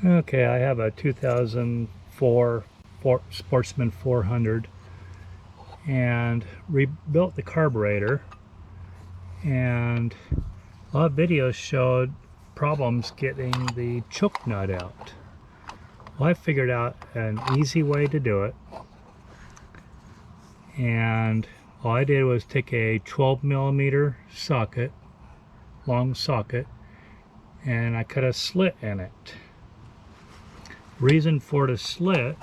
Okay, I have a 2004 Sportsman 400 and rebuilt the carburetor, and a lot of videos showed problems getting the choke nut out. Well, I figured out an easy way to do it, and all I did was take a 12mm socket, long socket, and I cut a slit in it. Reason for the slit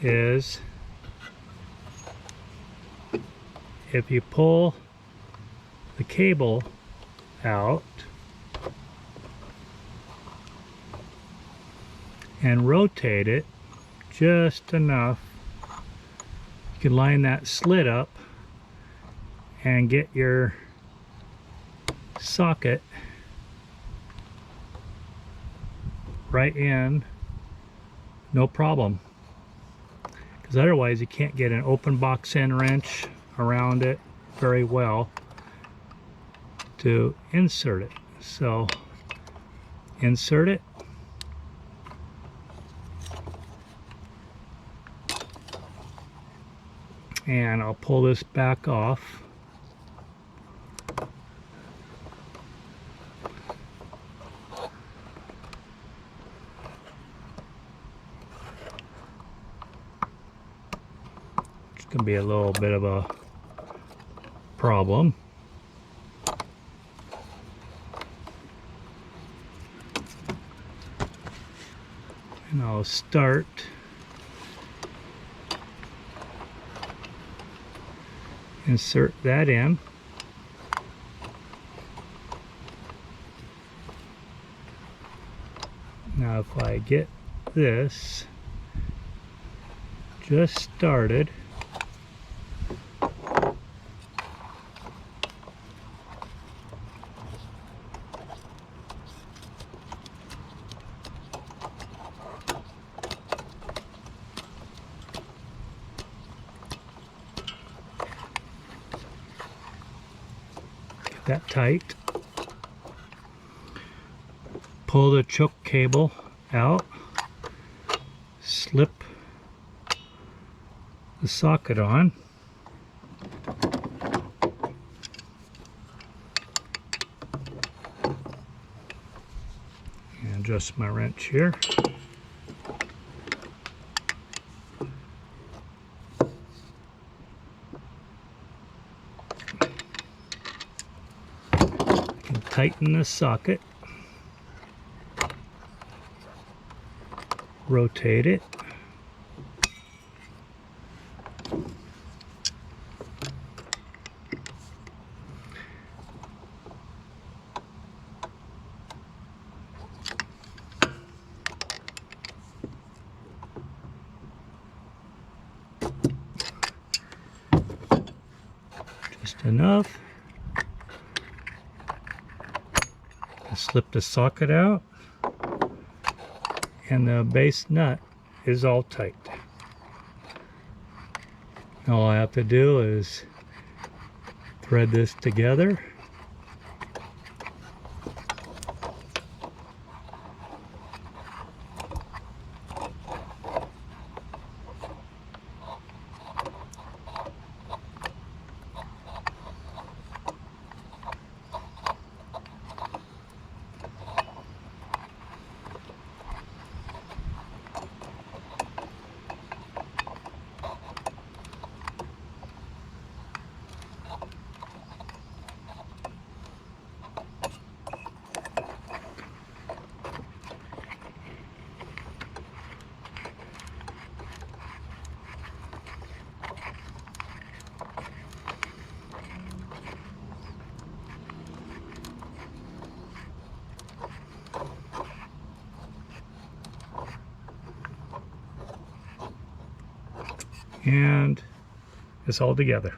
is if you pull the cable out and rotate it just enough, you can line that slit up and get your socket right in, no problem, because otherwise you can't get an open box end wrench around it very well to insert it. So insert it, and I'll pull this back off. Can be a little bit of a problem. And I'll start insert that in. Now if I get this just started, that tight, pull the choke cable out, slip the socket on, and adjust my wrench here. Tighten the socket, rotate it, just enough. Slip the socket out, and the base nut is all tight. All I have to do is thread this together, and it's all together.